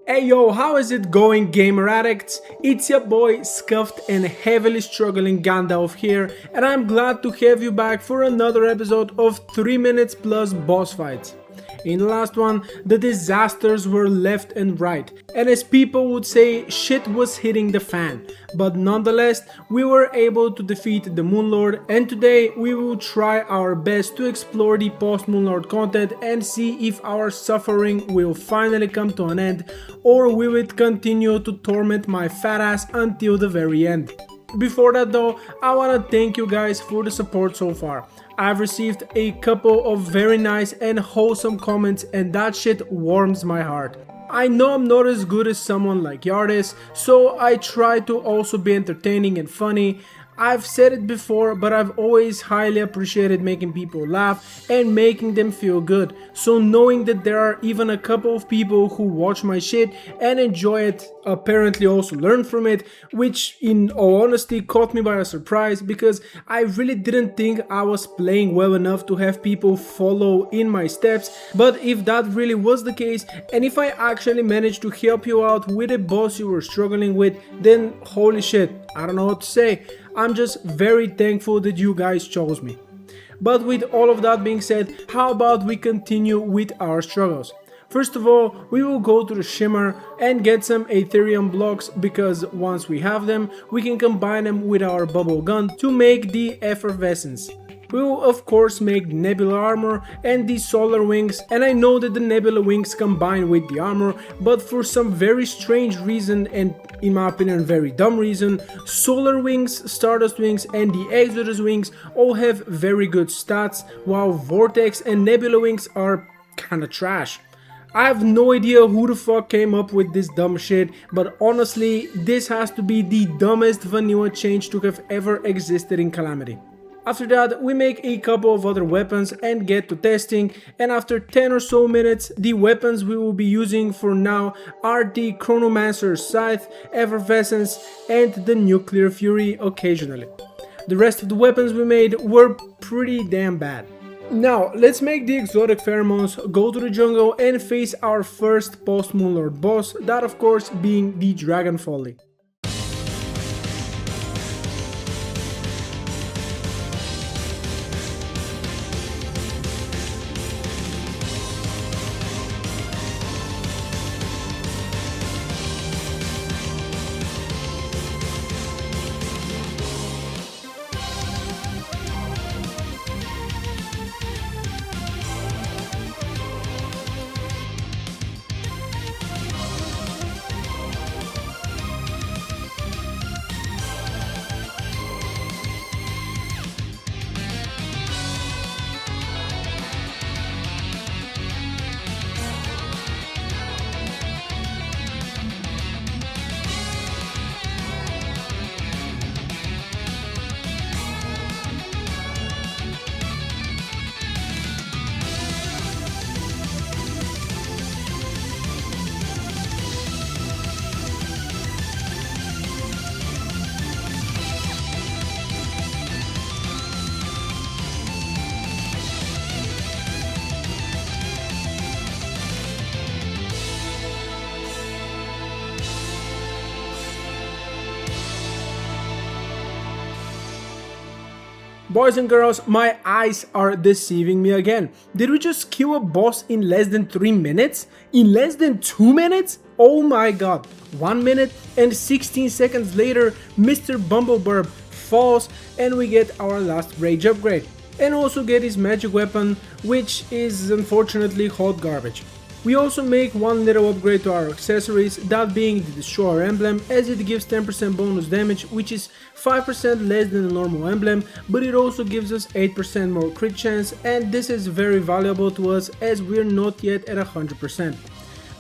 Hey yo, how is it going, gamer addicts? It's your boy Scuffed and heavily struggling Gandalf here, and I'm glad to have you back for another episode of 3 minutes plus boss fights. In the last one, the disasters were left and right, and as people would say, shit was hitting the fan. But nonetheless, we were able to defeat the Moonlord, and today we will try our best to explore the post-Moonlord content and see if our suffering will finally come to an end, or will it continue to torment my fat ass until the very end. Before that though, I wanna thank you guys for the support so far. I've received a couple of very nice and wholesome comments, and that shit warms my heart. I know I'm not as good as someone like Yardis, so I try to also be entertaining and funny. I've said it before, but I've always highly appreciated making people laugh and making them feel good. So knowing that there are even a couple of people who watch my shit and enjoy it, apparently also learn from it, which in all honesty caught me by a surprise, because I really didn't think I was playing well enough to have people follow in my steps. But if that really was the case, and if I actually managed to help you out with a boss you were struggling with, then holy shit, I don't know what to say. I'm just very thankful that you guys chose me. But with all of that being said, how about we continue with our struggles? First of all, we will go to the Shimmer and get some Aetherium blocks, because once we have them, we can combine them with our bubble gun to make the effervescence. We will of course make Nebula armor and the solar wings, and I know that the Nebula wings combine with the armor, but for some very strange reason, and in my opinion very dumb reason, solar wings, Stardust wings and the Exodus wings all have very good stats, while Vortex and Nebula wings are kinda trash. I have no idea who the fuck came up with this dumb shit, but honestly, this has to be the dumbest vanilla change to have ever existed in Calamity. After that, we make a couple of other weapons and get to testing, and after 10 or so minutes, the weapons we will be using for now are the Chronomancer's Scythe, Effervescence and the Nuclear Fury occasionally. The rest of the weapons we made were pretty damn bad. Now, let's make the exotic pheromones, go to the jungle and face our first post-Moonlord boss, that of course being the Dragon Folly. Boys and girls, my eyes are deceiving me again. Did we just kill a boss in less than 3 minutes? In less than 2 minutes? Oh my god. 1 minute and 16 seconds later, Mr. Bumbleburb falls and we get our last rage upgrade. And also get his magic weapon, which is unfortunately hot garbage. We also make one little upgrade to our accessories, that being the Destroyer emblem, as it gives 10% bonus damage, which is 5% less than the normal emblem, but it also gives us 8% more crit chance, and this is very valuable to us as we're not yet at 100%.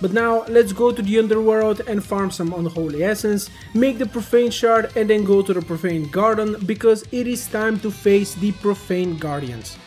But now let's go to the underworld and farm some unholy essence, make the profane shard and then go to the profane garden, because it is time to face the profane guardians.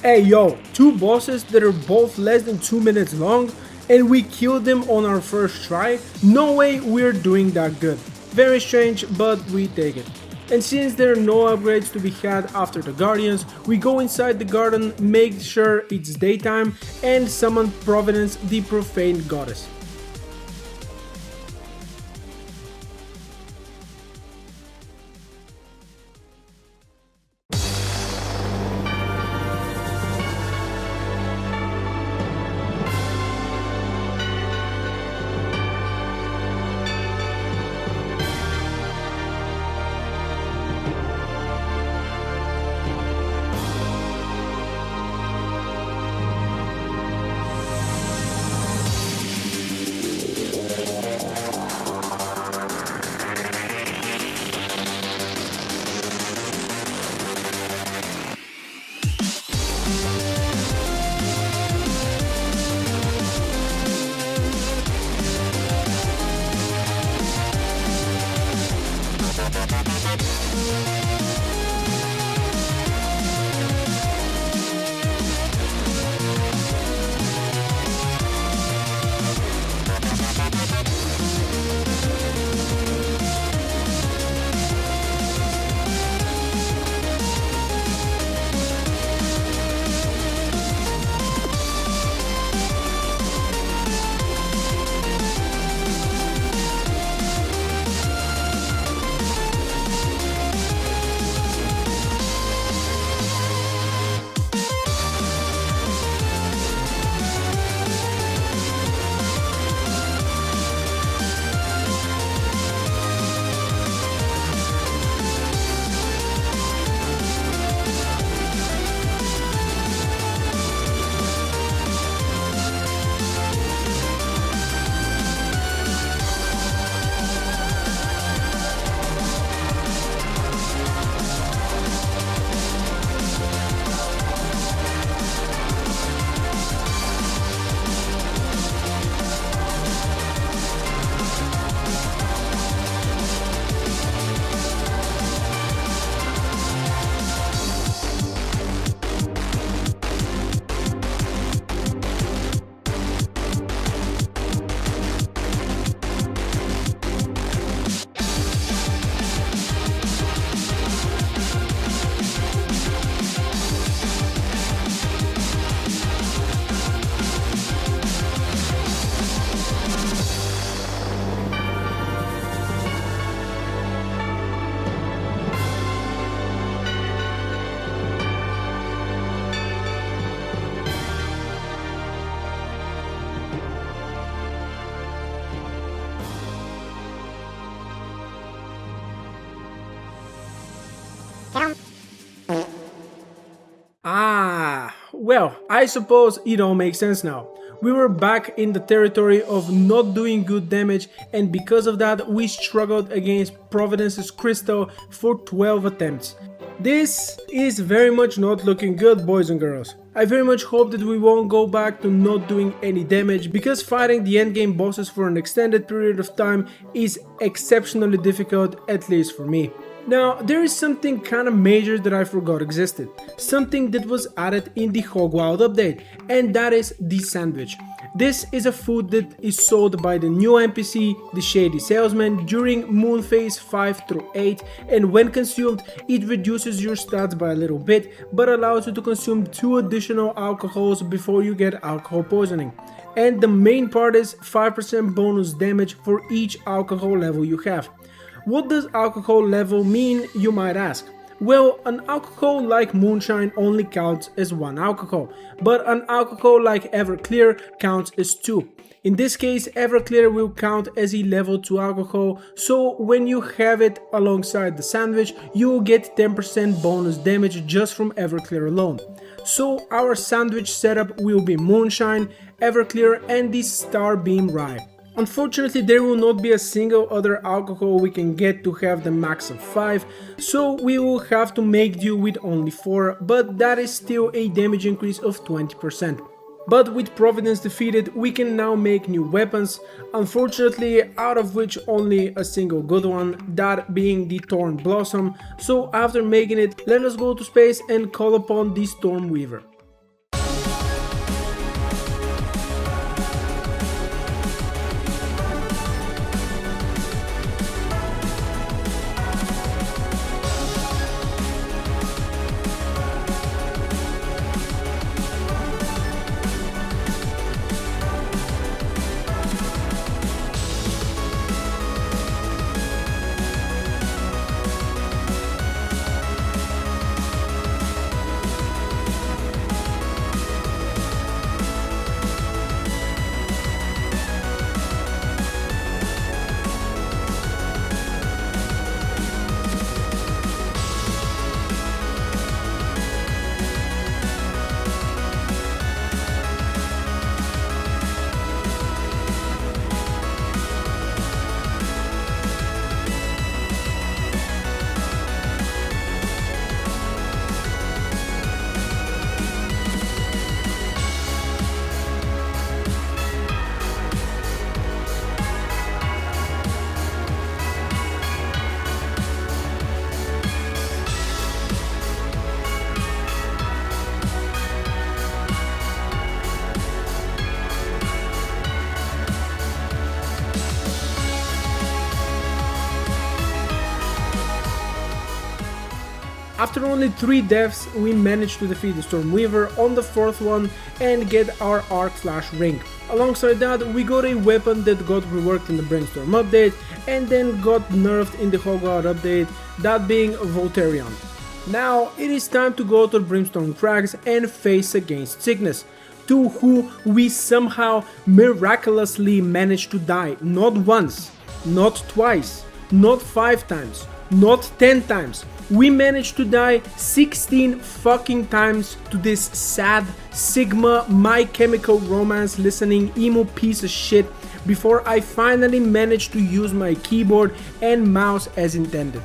Hey yo, two bosses that are both less than 2 minutes long and we killed them on our first try? No way we're doing that good. Very strange, but we take it. And since there are no upgrades to be had after the Guardians, we go inside the garden, make sure it's daytime, and summon Providence, the profane goddess. Well, I suppose it all makes sense now. We were back in the territory of not doing good damage, and because of that we struggled against Providence's crystal for 12 attempts. This is very much not looking good, boys and girls. I very much hope that we won't go back to not doing any damage, because fighting the endgame bosses for an extended period of time is exceptionally difficult, at least for me. Now, there is something kinda major that I forgot existed, something that was added in the Hog Wild update, and that is the sandwich. This is a food that is sold by the new NPC, the Shady Salesman, during Moon Phase 5 through 8, and when consumed, it reduces your stats by a little bit, but allows you to consume 2 additional alcohols before you get alcohol poisoning. And the main part is 5% bonus damage for each alcohol level you have. What does alcohol level mean, you might ask? Well, an alcohol like moonshine only counts as 1 alcohol, but an alcohol like Everclear counts as 2. In this case, Everclear will count as a level 2 alcohol, so when you have it alongside the sandwich, you will get 10% bonus damage just from Everclear alone. So our sandwich setup will be moonshine, Everclear and the Starbeam Rye. Unfortunately, there will not be a single other alcohol we can get to have the max of 5, so we will have to make do with only 4, but that is still a damage increase of 20%. But with Providence defeated, we can now make new weapons, unfortunately out of which only a single good one, that being the Thorn Blossom, so after making it, let us go to space and call upon the Stormweaver. After only 3 deaths, we managed to defeat the Stormweaver on the 4th one and get our Arc Flash ring. Alongside that, we got a weapon that got reworked in the Brainstorm update and then got nerfed in the Hog Wild update, that being Volterion. Now it is time to go to the Brimstone Crags and face against Sickness, to who we somehow miraculously managed to die, not once, not twice, not 5 times, not 10 times. We managed to die 16 fucking times to this sad Sigma My Chemical Romance listening emo piece of shit before I finally managed to use my keyboard and mouse as intended.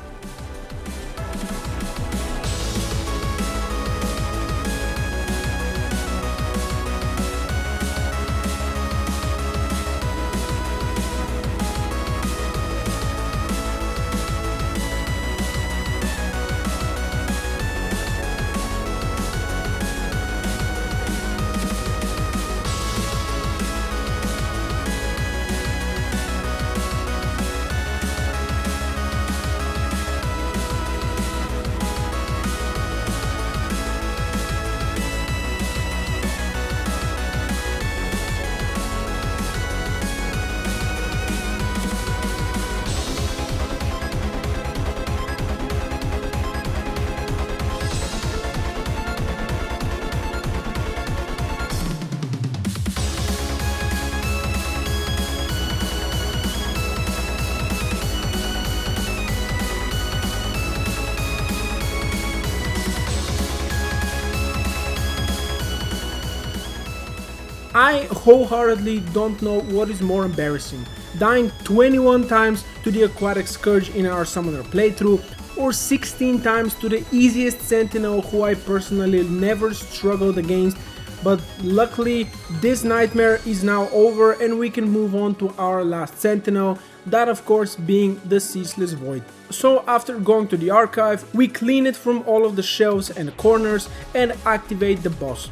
I wholeheartedly don't know what is more embarrassing, dying 21 times to the Aquatic Scourge in our Summoner playthrough, or 16 times to the easiest Sentinel who I personally never struggled against, but luckily this nightmare is now over and we can move on to our last Sentinel, that of course being the Ceaseless Void. So after going to the archive, we clean it from all of the shelves and corners and activate the boss.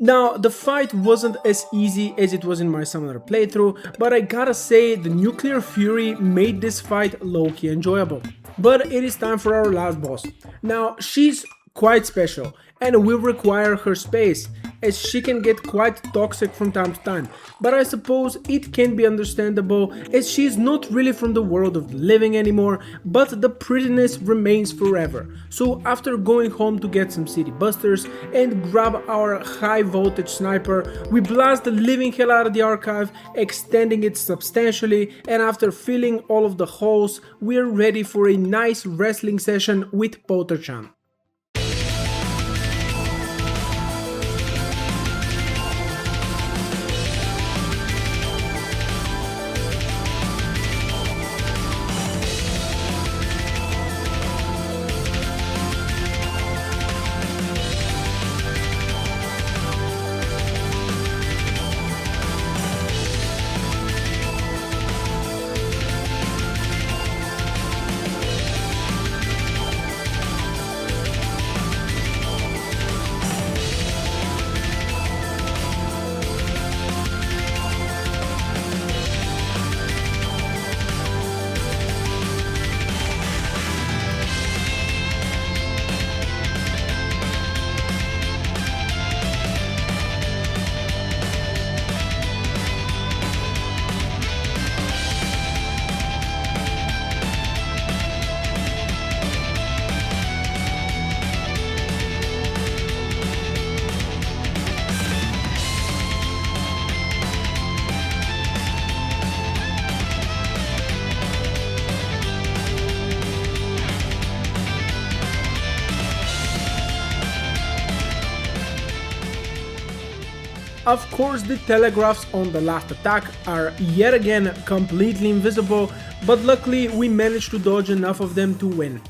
Now, the fight wasn't as easy as it was in my Summoner playthrough, but I gotta say the Nuclear Fury made this fight low-key enjoyable. But it is time for our last boss. Now, she's quite special and will require her space, as she can get quite toxic from time to time, but I suppose it can be understandable as she is not really from the world of the living anymore, but the prettiness remains forever. So after going home to get some city busters and grab our high voltage sniper, we blast the living hell out of the archive, extending it substantially, and after filling all of the holes, we're ready for a nice wrestling session with Potter-chan. Of course, the telegraphs on the last attack are yet again completely invisible, but luckily we managed to dodge enough of them to win.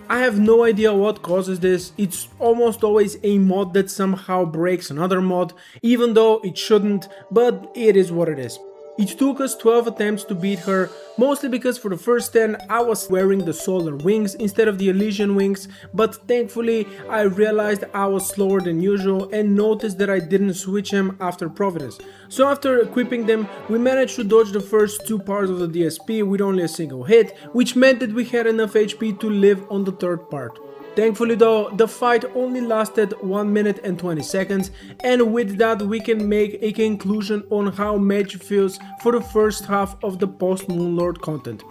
I have no idea what causes this. It's almost always a mod that somehow breaks another mod, even though it shouldn't, but it is what it is. It took us 12 attempts to beat her, mostly because for the first 10 I was wearing the solar wings instead of the Elysian wings, but thankfully I realized I was slower than usual and noticed that I didn't switch them after Providence. So after equipping them, we managed to dodge the first 2 parts of the DSP with only a single hit, which meant that we had enough HP to live on the third part. Thankfully though, the fight only lasted 1 minute and 20 seconds, and with that we can make a conclusion on how Mage feels for the first half of the post-Moonlord content.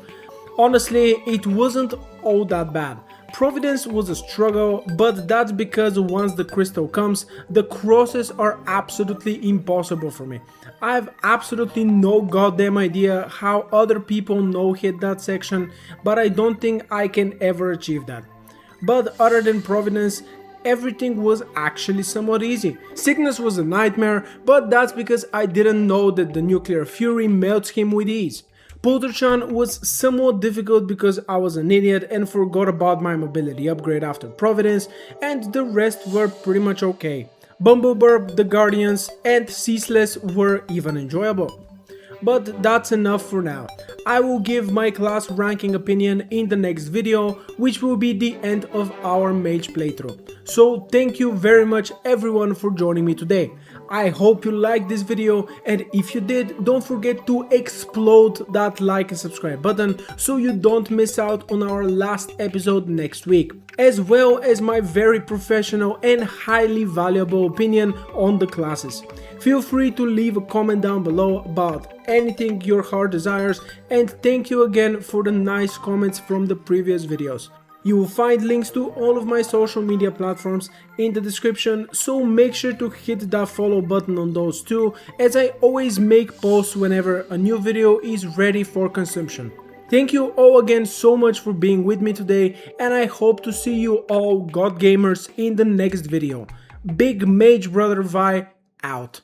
Honestly, it wasn't all that bad. Providence was a struggle, but that's because once the crystal comes, the crosses are absolutely impossible for me. I have absolutely no goddamn idea how other people no-hit that section, but I don't think I can ever achieve that. But other than Providence, everything was actually somewhat easy. Sickness was a nightmare, but that's because I didn't know that the Nuclear Fury melts him with ease. Polterchan was somewhat difficult because I was an idiot and forgot about my mobility upgrade after Providence, and the rest were pretty much okay. Bumbleburb, the Guardians, and Ceaseless were even enjoyable. But that's enough for now. I will give my class ranking opinion in the next video, which will be the end of our Mage playthrough. So thank you very much everyone for joining me today. I hope you liked this video, and if you did, don't forget to explode that like and subscribe button so you don't miss out on our last episode next week, as well as my very professional and highly valuable opinion on the classes. Feel free to leave a comment down below about anything your heart desires, and thank you again for the nice comments from the previous videos. You will find links to all of my social media platforms in the description, so make sure to hit that follow button on those too, as I always make posts whenever a new video is ready for consumption. Thank you all again so much for being with me today, and I hope to see you all God Gamers in the next video. Big Mage Brother Vi out.